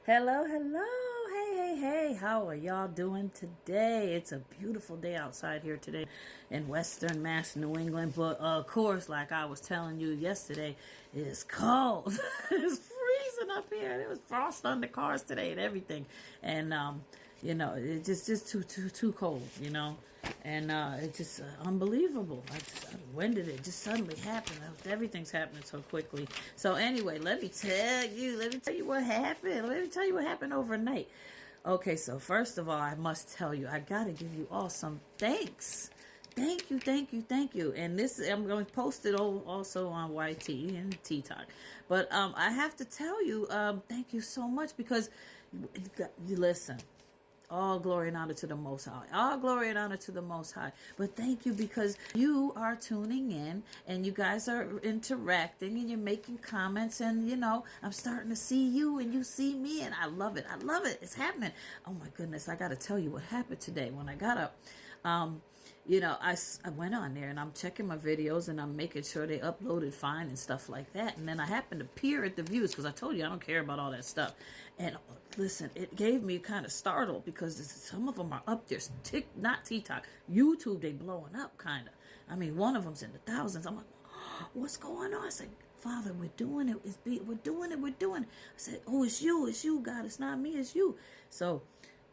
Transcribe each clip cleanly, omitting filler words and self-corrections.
Hello, hello. Hey. How are y'all doing today? It's a beautiful day outside here today in Western Mass, New England. But of course, like I was telling you yesterday, it's cold. It's freezing up here. There was frost on the cars today and everything. And it's just too cold, And it's just unbelievable. When did it just suddenly happen? Everything's happening so quickly. So anyway, let me tell you what happened. Let me tell you what happened overnight. Okay, so first of all, I must tell you, I got to give you all some thanks. Thank you. And this, I'm going to post it also on YT and TikTok. But I have to tell you, thank you so much because you listen. All glory and honor to the Most High. All glory and honor to the Most High. But thank you because you are tuning in and you guys are interacting and you're making comments and, I'm starting to see you and you see me and I love it. It's happening. Oh my goodness. I got to tell you what happened today when I got up. I went on there and I'm checking my videos and I'm making sure they uploaded fine and stuff like that. And then I happened to peer at the views because I told you I don't care about all that stuff. And listen, it gave me kind of startled because some of them are up there. Not TikTok, YouTube, they blowing up kind of. I mean, one of them's in the thousands. I'm like, oh, what's going on? I said, Father, we're doing it. We're doing it. I said, oh, it's you, God. It's not me, it's you. So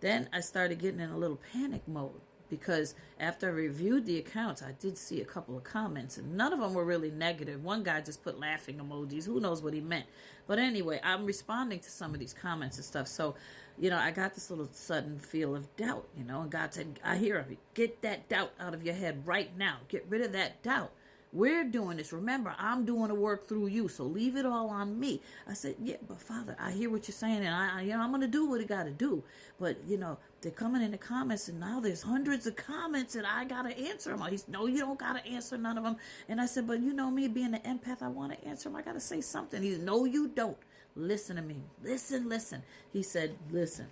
then I started getting in a little panic mode. Because after I reviewed the accounts, I did see a couple of comments, and none of them were really negative. One guy just put laughing emojis. Who knows what he meant? But anyway, I'm responding to some of these comments and stuff. So, I got this little sudden feel of doubt, and God said, I hear him. Get that doubt out of your head right now. Get rid of that doubt. We're doing this. Remember, I'm doing the work through you, so leave it all on me. I said, yeah, but Father, I hear what you're saying, and I'm going to do what I got to do. But, they're coming in the comments, and now there's hundreds of comments, and I got to answer them. He said, no, you don't got to answer none of them. And I said, but you know me, being an empath, I want to answer them. I got to say something. He said, no, you don't. Listen to me. Listen. He said, listen.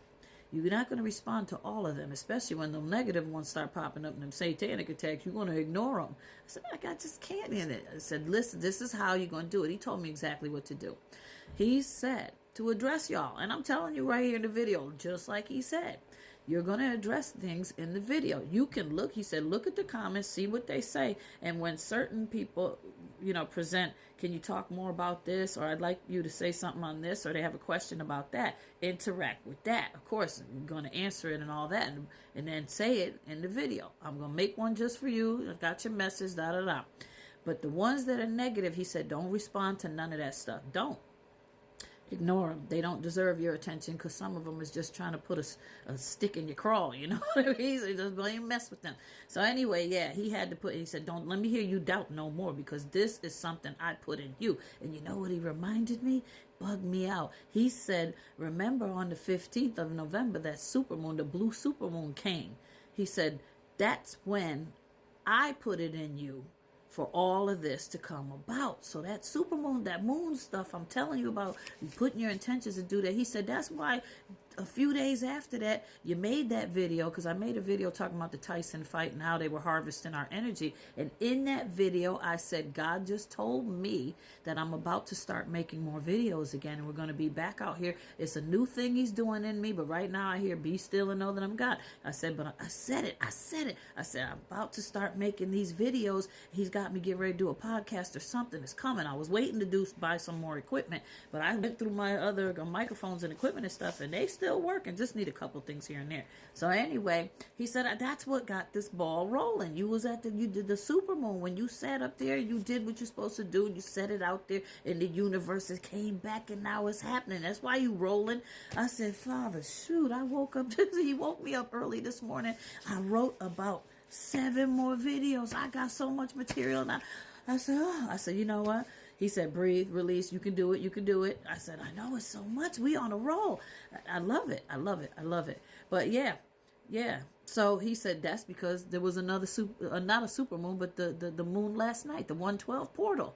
You're not going to respond to all of them, especially when the negative ones start popping up in them satanic attacks. You're going to ignore them. I said, I just can't in it. I said, listen, this is how you're going to do it. He told me exactly what to do. He said to address y'all. And I'm telling you right here in the video, just like he said, you're going to address things in the video. You can look, he said, look at the comments, see what they say. And when certain people, present, can you talk more about this? Or I'd like you to say something on this, or they have a question about that. Interact with that. Of course, I'm going to answer it and all that. And then say it in the video. I'm going to make one just for you. I got your message, da. But the ones that are negative, he said, don't respond to none of that stuff. Don't. Ignore them. They don't deserve your attention because some of them is just trying to put a stick in your crawl, what I mean? So just don't even mess with them. So anyway, yeah, he said, don't let me hear you doubt no more because this is something I put in you. And you know what he reminded me? Bugged me out. He said, remember on the 15th of November, that supermoon, the blue supermoon came. He said, that's when I put it in you for all of this to come about. So that supermoon, that moon stuff I'm telling you about, you putting your intentions to do that. He said that's why a few days after that, you made that video, because I made a video talking about the Tyson fight and how they were harvesting our energy. And in that video, I said, God just told me that I'm about to start making more videos again. And we're going to be back out here. It's a new thing he's doing in me. But right now I hear, be still and know that I'm God. I said, but I said it. I said, I'm about to start making these videos. He's got me getting ready to do a podcast or something. It's coming. I was waiting to buy some more equipment. But I went through my other microphones and equipment and stuff. And they still working, just need a couple things here and there. So anyway, he said that's what got this ball rolling. You did the supermoon when you sat up there, you did what you're supposed to do, you set it out there and the universe came back and now it's happening. That's why you rolling. I said, Father, shoot, I woke up, he woke me up early this morning. I wrote about 7 more videos. I got so much material now. I said, you know what? He said, breathe, release. You can do it. I said, I know it's so much. We on a roll. I love it. But yeah. So he said that's because there was another not a super moon, but the moon last night, the 112 portal.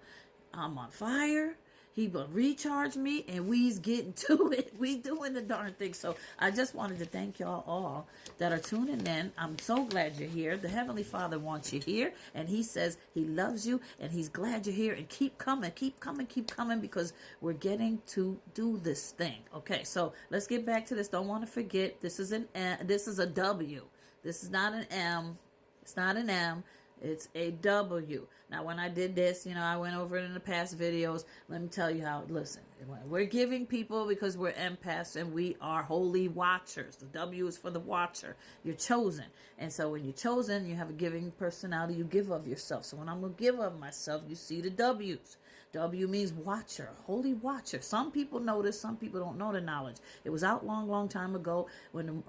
I'm on fire. He will recharge me, and we's getting to it. We doing the darn thing. So I just wanted to thank y'all all that are tuning in. I'm so glad you're here. The Heavenly Father wants you here, and He says He loves you, and He's glad you're here. And keep coming, keep coming, keep coming, because we're getting to do this thing. Okay, so let's get back to this. Don't want to forget, this is a W. This is not an M. It's not an M. It's a W. Now, when I did this, I went over it in the past videos. Let me tell you how. Listen, we're giving people because we're empaths and we are holy watchers. The W is for the watcher. You're chosen. And so when you're chosen, you have a giving personality. You give of yourself. So when I'm going to give of myself, you see the W's. W means watcher, holy watcher. Some people know this, some people don't know the knowledge. It was out long time ago when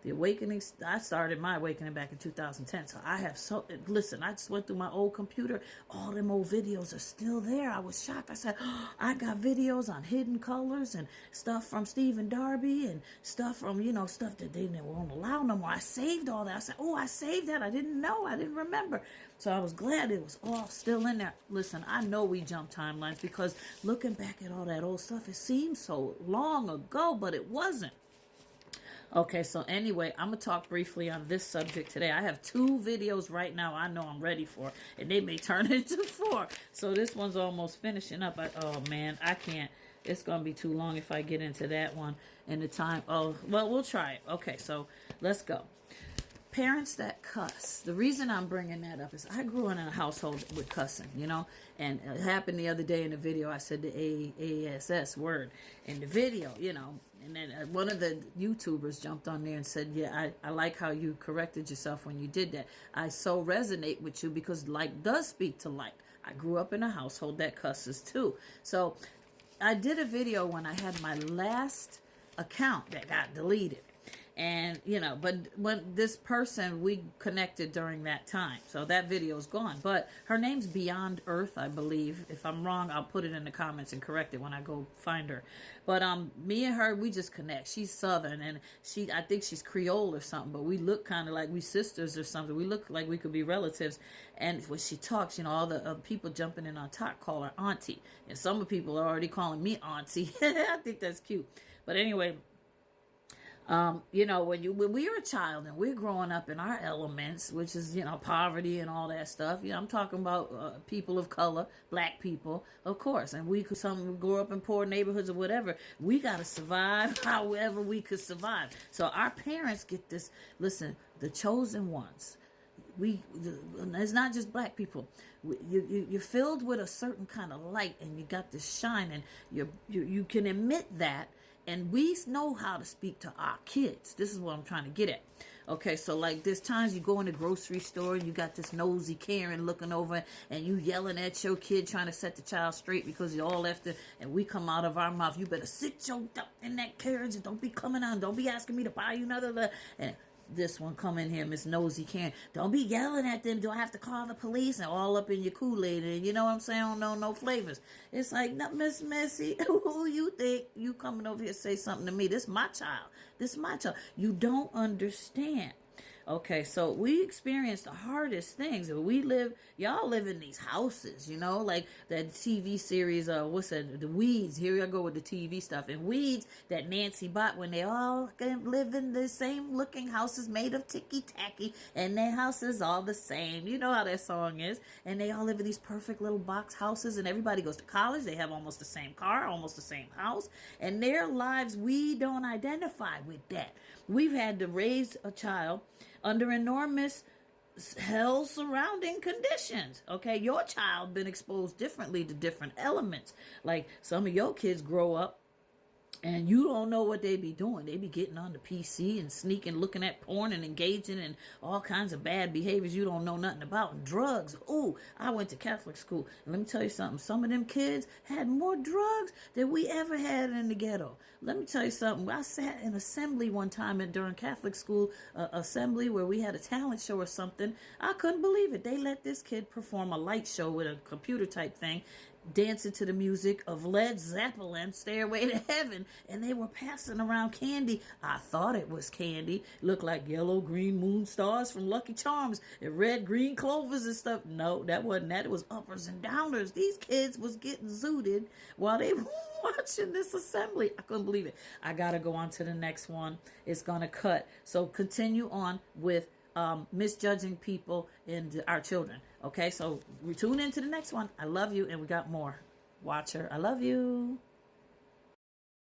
the awakening, I started my awakening back in 2010. So listen, I just went through my old computer. All them old videos are still there. I was shocked. I said, I got videos on hidden colors and stuff from Stephen Darby and stuff from, stuff that they won't allow no more. I saved all that. I said, I saved that. I didn't know. I didn't remember. So I was glad it was all still in there. Listen, I know we jumped timelines because looking back at all that old stuff, it seems so long ago, but it wasn't. Okay, so anyway, I'm going to talk briefly on this subject today. I have 2 videos right now I know I'm ready for, and they may turn into 4. So this one's almost finishing up. Oh, man, I can't. It's going to be too long if I get into that one in the time. Oh, well, we'll try it. Okay, so let's go. Parents that cuss. The reason I'm bringing that up is I grew up in a household with cussing, and it happened the other day in the video. I said the ASS word in the video, and then one of the YouTubers jumped on there and said, yeah, I like how you corrected yourself when you did that. I so resonate with you because like does speak to like. I grew up in a household that cusses too. So I did a video when I had my last account that got deleted. And, but when this person, we connected during that time. So that video is gone. But her name's Beyond Earth, I believe. If I'm wrong, I'll put it in the comments and correct it when I go find her. But me and her, we just connect. She's Southern, and I think she's Creole or something. But we look kind of like we sisters or something. We look like we could be relatives. And when she talks, all the people jumping in on top call her auntie. And some of the people are already calling me auntie. I think that's cute. But anyway, when we were a child and we're growing up in our elements, which is, poverty and all that stuff. I'm talking about people of color, black people, of course. And we grew up in poor neighborhoods or whatever. We got to survive however we could survive. So our parents get this, listen, the chosen ones. It's not just black people. You're filled with a certain kind of light and you got this shine and you can emit that. And we know how to speak to our kids. This is what I'm trying to get at. Okay, so like there's times you go in the grocery store and you got this nosy Karen looking over and you yelling at your kid trying to set the child straight because you all left it. And we come out of our mouth, you better sit your duck in that carriage and don't be coming on. Don't be asking me to buy you another. And this one come in here, Miss Nosy Karen. Don't be yelling at them. Do I have to call the police? And all up in your Kool-Aid. And you know what I'm saying? I don't know no flavors. It's like, no, Miss Messy, who you think you coming over here to say something to me? This my child. This is my child. You don't understand. Okay, so we experience the hardest things. Y'all live in these houses, like that TV series, The Weeds. Here I go with the TV stuff. And Weeds, that Nancy bought when they all live in the same looking houses made of ticky-tacky, and their houses all the same. You know how that song is. And they all live in these perfect little box houses, and everybody goes to college. They have almost the same car, almost the same house. And their lives, we don't identify with that. We've had to raise a child under enormous hell surrounding conditions. Okay, your child been exposed differently to different elements. Like some of your kids grow up and you don't know what they be doing. They be getting on the PC and sneaking, looking at porn and engaging in all kinds of bad behaviors you don't know nothing about. And drugs. Ooh, I went to Catholic school. And let me tell you something. Some of them kids had more drugs than we ever had in the ghetto. Let me tell you something. I sat in assembly one time during Catholic school assembly where we had a talent show or something. I couldn't believe it. They let this kid perform a light show with a computer type thing. dancing to the music of Led Zeppelin, Stairway to Heaven, and they were passing around candy. I thought it was candy. Looked like yellow, green moon stars from Lucky Charms and red, green clovers and stuff. No, that wasn't that. It was uppers and downers. These kids was getting zooted while they were watching this assembly. I couldn't believe it. I gotta go on to the next one. It's gonna cut. So continue on with misjudging people and our children. Okay, so we tune into the next one. I love you, and we got more. Watcher, I love you.